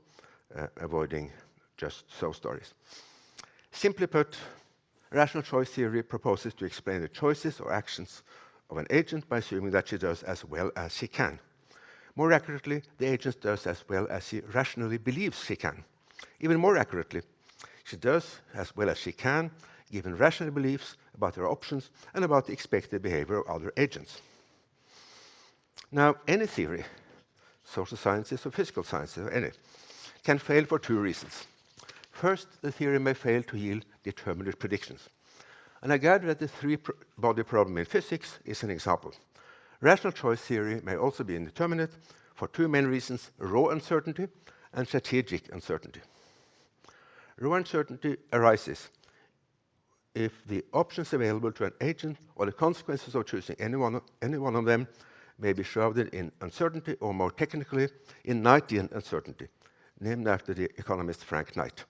avoiding just so stories. Simply put, rational choice theory proposes to explain the choices or actions of an agent by assuming that she does as well as she can. More accurately, the agent does as well as she rationally believes she can. Even more accurately, she does as well as she can, given rational beliefs about her options and about the expected behavior of other agents. Now, any theory, social sciences or physical sciences or any, can fail for 2 reasons. First, the theory may fail to yield determinate predictions. And I gather that the 3-body problem in physics is an example. Rational choice theory may also be indeterminate for 2 main reasons: raw uncertainty and strategic uncertainty. Raw uncertainty arises if the options available to an agent or the consequences of choosing any one of them may be shrouded in uncertainty, or more technically, in Knightian uncertainty, named after the economist Frank Knight.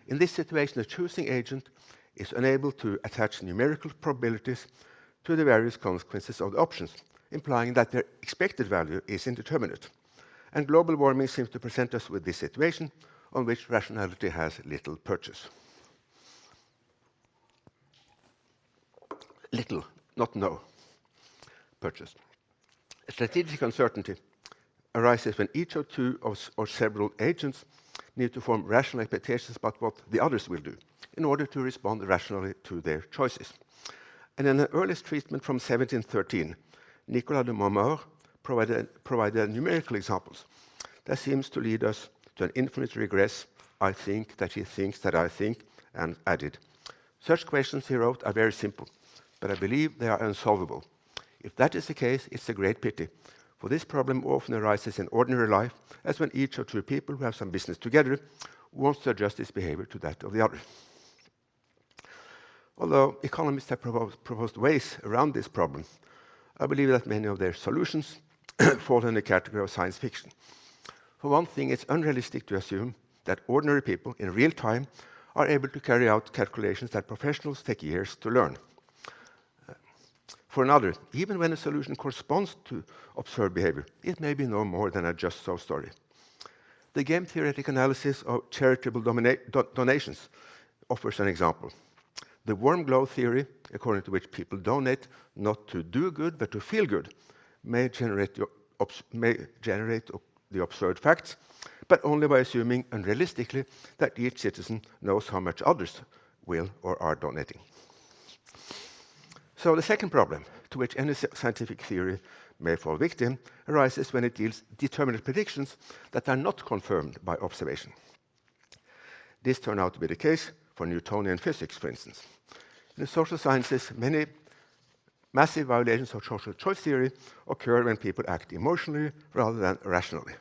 In this situation, the choosing agent is unable to attach numerical probabilities to the various consequences of the options, implying that their expected value is indeterminate. And global warming seems to present us with this situation, on which rationality has little purchase. Little, not no, purchase. Strategic uncertainty arises when each or 2 or several agents need to form rational expectations about what the others will do in order to respond rationally to their choices. And in an earliest treatment from 1713, Nicolas de Montmort provided numerical examples that seems to lead us to an infinite regress. I think that he thinks that I think, and added, such questions, he wrote, are very simple, but I believe they are unsolvable. If that is the case, it's a great pity, for this problem often arises in ordinary life, as when each or 2 people who have some business together wants to adjust his behavior to that of the other. Although economists have proposed ways around this problem, I believe that many of their solutions fall in the category of science fiction. For one thing, it's unrealistic to assume that ordinary people in real time are able to carry out calculations that professionals take years to learn. For another, even when a solution corresponds to observed behavior, it may be no more than a just-so story. The game theoretic analysis of charitable donations offers an example. The warm glow theory, according to which people donate not to do good but to feel good, may generate the observed facts, but only by assuming unrealistically that each citizen knows how much others will or are donating. So the second problem, to which any scientific theory may fall victim, arises when it deals determinate predictions that are not confirmed by observation. This turned out to be the case for Newtonian physics, for instance. In the social sciences, many massive violations of social choice theory occur when people act emotionally rather than rationally.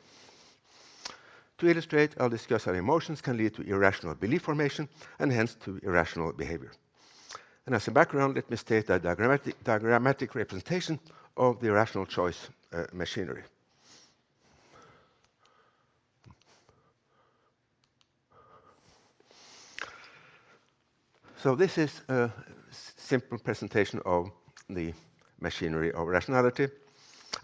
To illustrate, I'll discuss how emotions can lead to irrational belief formation and hence to irrational behavior. And as a background, let me state a diagrammatic representation of the rational choice machinery. So this is a simple presentation of the machinery of rationality.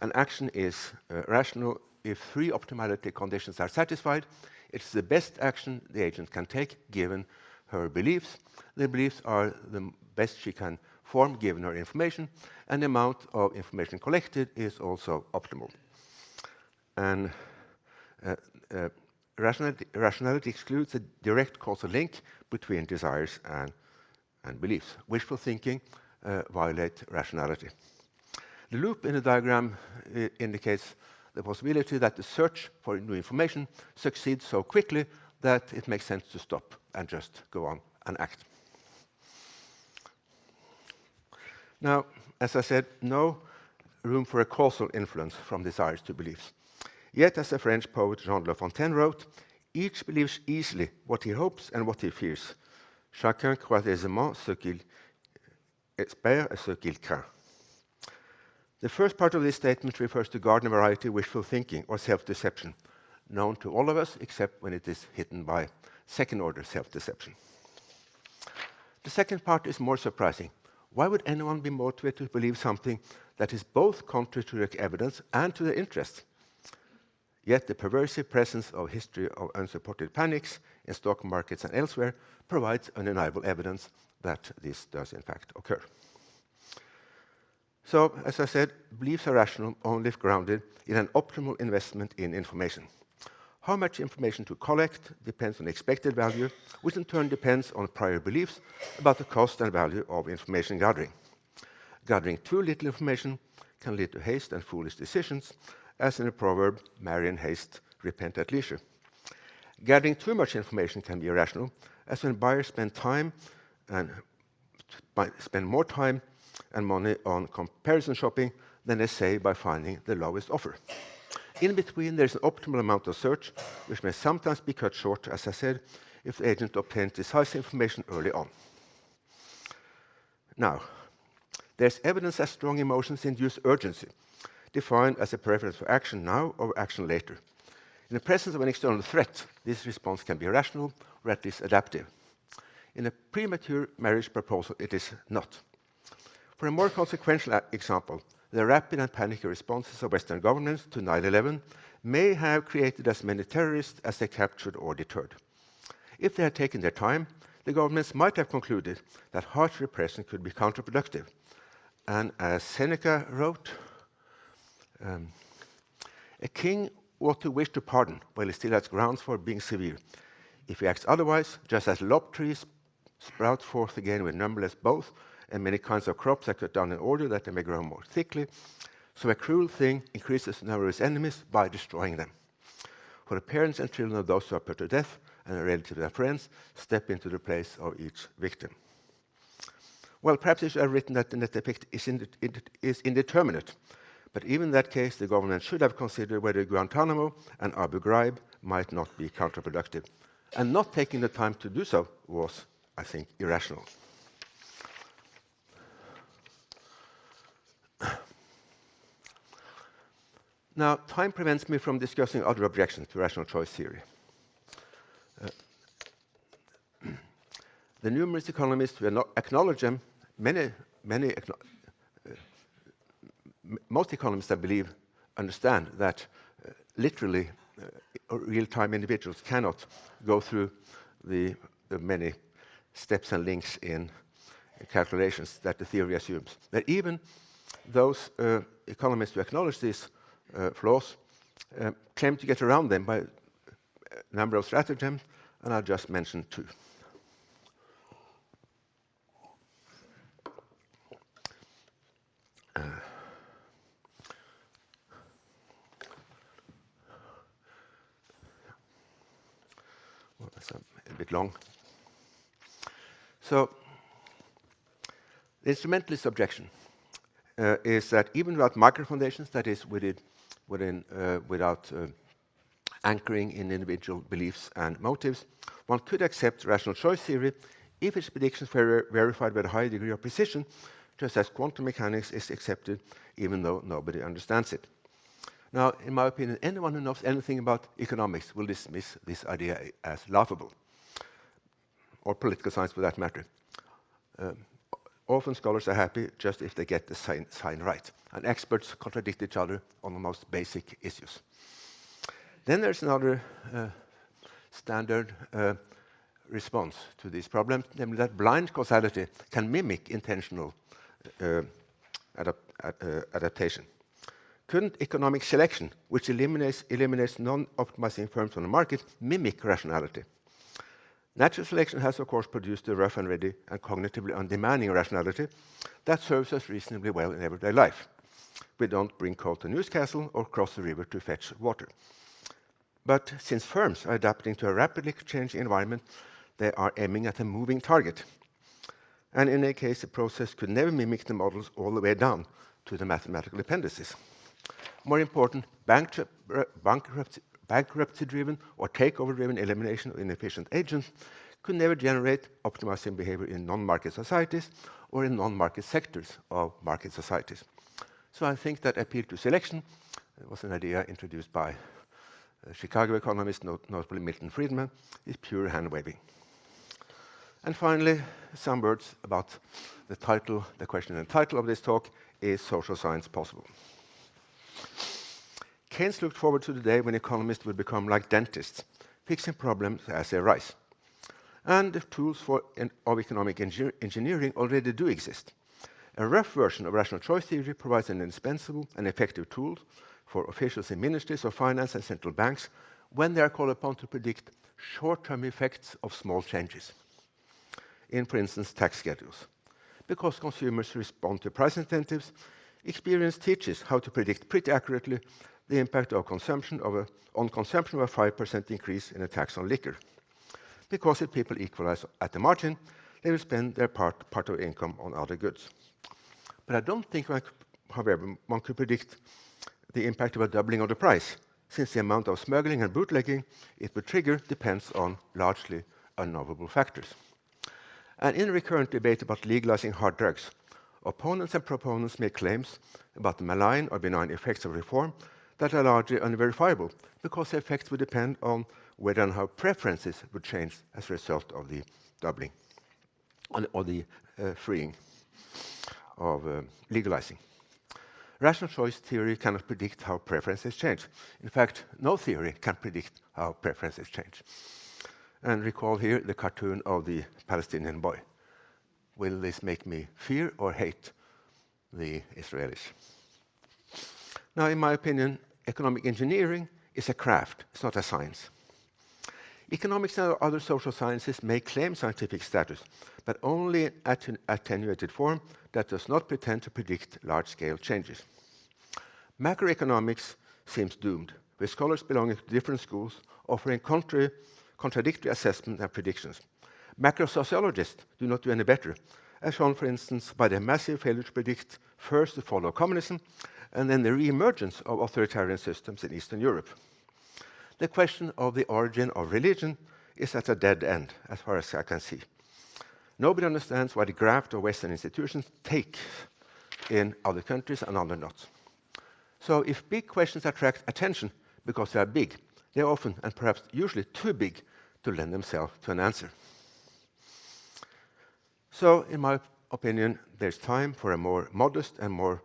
An action is rational if three optimality conditions are satisfied. It's the best action the agent can take given her beliefs. The beliefs are the best she can form given her information, and the amount of information collected is also optimal. And rationality excludes a direct causal link between desires and beliefs. Wishful thinking violates rationality. The loop in the diagram indicates the possibility that the search for new information succeeds so quickly that it makes sense to stop and just go on and act. Now, as I said, no room for a causal influence from desires to beliefs. Yet, as the French poet Jean La Fontaine wrote, each believes easily what he hopes and what he fears. Chacun croit aisément ce qu'il espère et ce qu'il craint. The first part of this statement refers to garden variety wishful thinking or self-deception, known to all of us except when it is hidden by second-order self-deception. The second part is more surprising. Why would anyone be motivated to believe something that is both contrary to their evidence and to their interests? Yet the pervasive presence of history of unsupported panics in stock markets and elsewhere provides undeniable evidence that this does in fact occur. So, as I said, beliefs are rational only if grounded in an optimal investment in information. How much information to collect depends on expected value, which in turn depends on prior beliefs about the cost and value of information gathering. Gathering too little information can lead to haste and foolish decisions, as in the proverb, marry in haste, repent at leisure. Gathering too much information can be irrational, as when buyers spend more time and money on comparison shopping than they save by finding the lowest offer. In between, there is an optimal amount of search, which may sometimes be cut short, as I said, if the agent obtains decisive information early on. Now, there's evidence that strong emotions induce urgency, defined as a preference for action now or action later. In the presence of an external threat, this response can be rational or at least adaptive. In a premature marriage proposal, it is not. For a more consequential example, the rapid and panicky responses of Western governments to 9/11 may have created as many terrorists as they captured or deterred. If they had taken their time, the governments might have concluded that harsh repression could be counterproductive. And as Seneca wrote, a king ought to wish to pardon while he still has grounds for being severe. If he acts otherwise, just as lopped trees sprout forth again with numberless boughs, and many kinds of crops are cut down in order that they may grow more thickly, so a cruel thing increases the number of its enemies by destroying them. For the parents and children of those who are put to death, and their relatives and friends, step into the place of each victim. Well, perhaps I should have written that the net effect is indeterminate, but even in that case, the government should have considered whether Guantanamo and Abu Ghraib might not be counterproductive. And not taking the time to do so was, I think, irrational. Now, time prevents me from discussing other objections to rational choice theory. The numerous economists who acknowledge them, most economists, I believe, understand that literally real-time individuals cannot go through the many steps and links in calculations that the theory assumes. That even those economists who acknowledge these flaws claim to get around them by a number of stratagems, and I'll just mention two. Well, that's a bit long. So, the instrumentalist objection is that even without micro foundations, that is, without anchoring in individual beliefs and motives, one could accept rational choice theory if its predictions were verified with a high degree of precision, just as quantum mechanics is accepted even though nobody understands it. Now, in my opinion, anyone who knows anything about economics will dismiss this idea as laughable, or political science for that matter. Often scholars are happy just if they get the sign right, and experts contradict each other on the most basic issues. Then there's another standard response to these problems, namely that blind causality can mimic intentional adaptation. Couldn't economic selection, which eliminates non-optimizing firms on the market, mimic rationality? Natural selection has, of course, produced a rough and ready and cognitively undemanding rationality that serves us reasonably well in everyday life. We don't bring coal to Newcastle or cross the river to fetch water. But since firms are adapting to a rapidly changing environment, they are aiming at a moving target. And in any case, the process could never mimic the models all the way down to the mathematical appendices. More important, bankruptcy-driven or takeover-driven elimination of inefficient agents could never generate optimizing behavior in non-market societies or in non-market sectors of market societies. So I think that appeal to selection was an idea introduced by Chicago economist, notably Milton Friedman, is pure hand-waving. And finally, some words about the title, the question and title of this talk, is social science possible? Keynes looked forward to the day when economists would become like dentists, fixing problems as they arise. And the tools of economic engineering already do exist. A rough version of rational choice theory provides an indispensable and effective tool for officials in ministries of finance and central banks when they are called upon to predict short-term effects of small changes in, for instance, tax schedules. Because consumers respond to price incentives, experience teaches how to predict pretty accurately the impact of consumption on consumption of a 5% increase in a tax on liquor. Because if people equalize at the margin, they will spend their part of income on other goods. But I don't think, however, one could predict the impact of a doubling of the price, since the amount of smuggling and bootlegging it would trigger depends on largely unknowable factors. And in a recurrent debate about legalizing hard drugs, opponents and proponents make claims about the malign or benign effects of reform that are largely unverifiable, because the effects would depend on whether and how preferences would change as a result of the doubling or the freeing of legalizing. Rational choice theory cannot predict how preferences change. In fact, no theory can predict how preferences change. And recall here the cartoon of the Palestinian boy. Will this make me fear or hate the Israelis? Now, in my opinion, economic engineering is a craft, it's not a science. Economics and other social sciences may claim scientific status, but only in an attenuated form that does not pretend to predict large-scale changes. Macroeconomics seems doomed, with scholars belonging to different schools offering contradictory assessments and predictions. Macrosociologists do not do any better, as shown, for instance, by their massive failure to predict first the fall of communism and then the re-emergence of authoritarian systems in Eastern Europe. The question of the origin of religion is at a dead end, as far as I can see. Nobody understands why the graft of Western institutions take in other countries and other not. So if big questions attract attention because they are big, they are often, and perhaps usually, too big to lend themselves to an answer. So, in my opinion, there's time for a more modest and more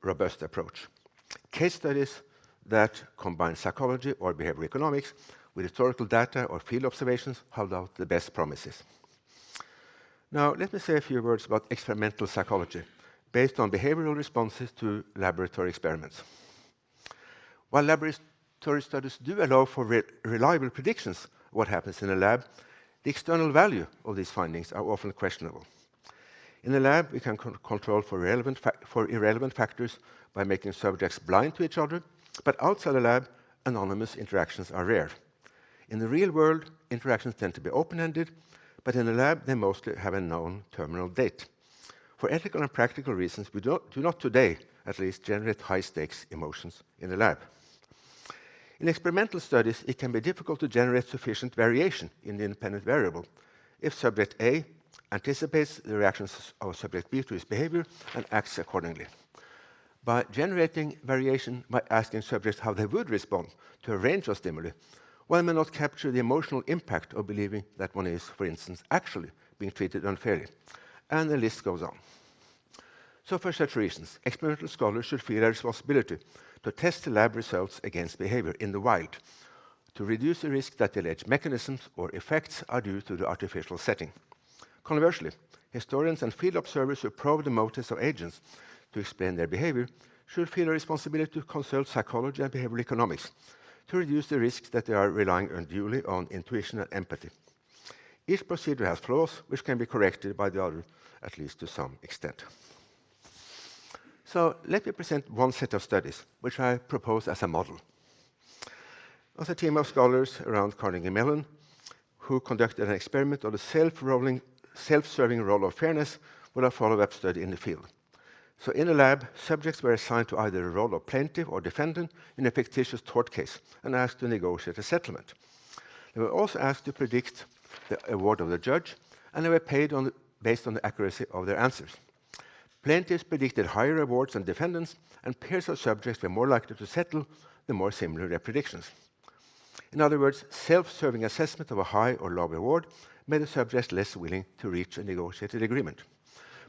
robust approach. Case studies that combine psychology or behavioral economics with historical data or field observations hold out the best promises. Now, let me say a few words about experimental psychology based on behavioral responses to laboratory experiments. While laboratory studies do allow for reliable predictions of what happens in a lab, the external value of these findings are often questionable. In the lab, we can control for irrelevant factors by making subjects blind to each other, but outside the lab, anonymous interactions are rare. In the real world, interactions tend to be open-ended, but in the lab, they mostly have a known terminal date. For ethical and practical reasons, we do not today, at least, generate high-stakes emotions in the lab. In experimental studies, it can be difficult to generate sufficient variation in the independent variable if subject A anticipates the reactions of subject B to his behavior and acts accordingly. By generating variation by asking subjects how they would respond to a range of stimuli, one may not capture the emotional impact of believing that one is, for instance, actually being treated unfairly. And the list goes on. So for such reasons, experimental scholars should feel a responsibility to test the lab results against behavior in the wild, to reduce the risk that the alleged mechanisms or effects are due to the artificial setting. Conversely, historians and field observers who probe the motives of agents to explain their behavior should feel a responsibility to consult psychology and behavioral economics to reduce the risk that they are relying unduly on intuition and empathy. Each procedure has flaws which can be corrected by the other, at least to some extent. So let me present one set of studies, which I propose as a model. It was a team of scholars around Carnegie Mellon who conducted an experiment on the self-serving role of fairness with a follow-up study in the field. So in the lab, subjects were assigned to either a role of plaintiff or defendant in a fictitious tort case and asked to negotiate a settlement. They were also asked to predict the award of the judge, and they were paid based on the accuracy of their answers. Plaintiffs predicted higher awards than defendants, and pairs of subjects were more likely to settle the more similar their predictions. In other words, self-serving assessment of a high or low award made the subjects less willing to reach a negotiated agreement.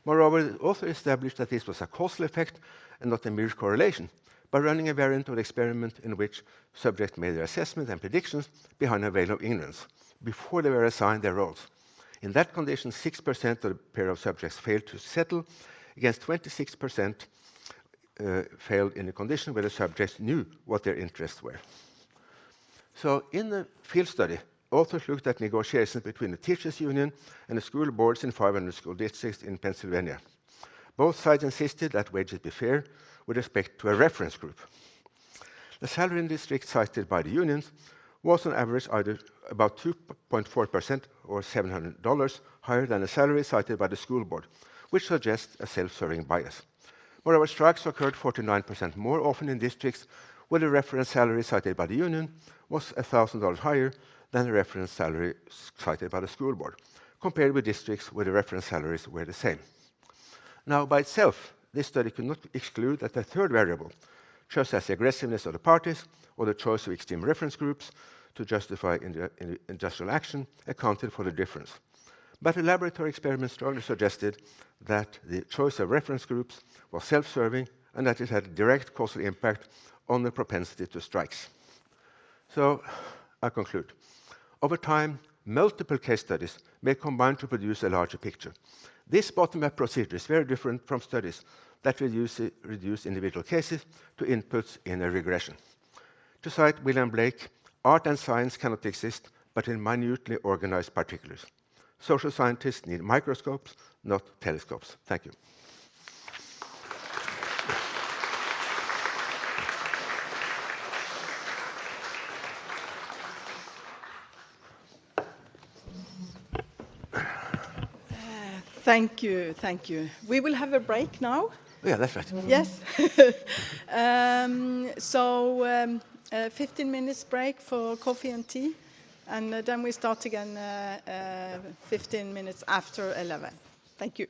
Moreover, it also established that this was a causal effect and not a mere correlation by running a variant of the experiment in which subjects made their assessment and predictions behind a veil of ignorance before they were assigned their roles. In that condition, 6% of the pair of subjects failed to settle, against 26% failed in the condition where the subjects knew what their interests were. So in the field study, authors looked at negotiations between the teachers' union and the school boards in 500 school districts in Pennsylvania. Both sides insisted that wages be fair with respect to a reference group. The salary in districts cited by the unions was on average either about 2.4% or $700 higher than the salary cited by the school board, which suggests a self-serving bias. Moreover, strikes occurred 49% more often in districts where the reference salary cited by the union was $1,000 higher than the reference salary cited by the school board, compared with districts where the reference salaries were the same. Now, by itself, this study could not exclude that a third variable, such as the aggressiveness of the parties or the choice of extreme reference groups to justify industrial action, accounted for the difference. But the laboratory experiment strongly suggested that the choice of reference groups was self-serving and that it had a direct causal impact on the propensity to strikes. So, I conclude. Over time, multiple case studies may combine to produce a larger picture. This bottom-up procedure is very different from studies that reduce individual cases to inputs in a regression. To cite William Blake, art and science cannot exist but in minutely organized particulars. Social scientists need microscopes, not telescopes. Thank you. Thank you, thank you. We will have a break now. Yeah, that's right. Yes. 15 minutes break for coffee and tea, and then we start again 15 minutes after 11. Thank you.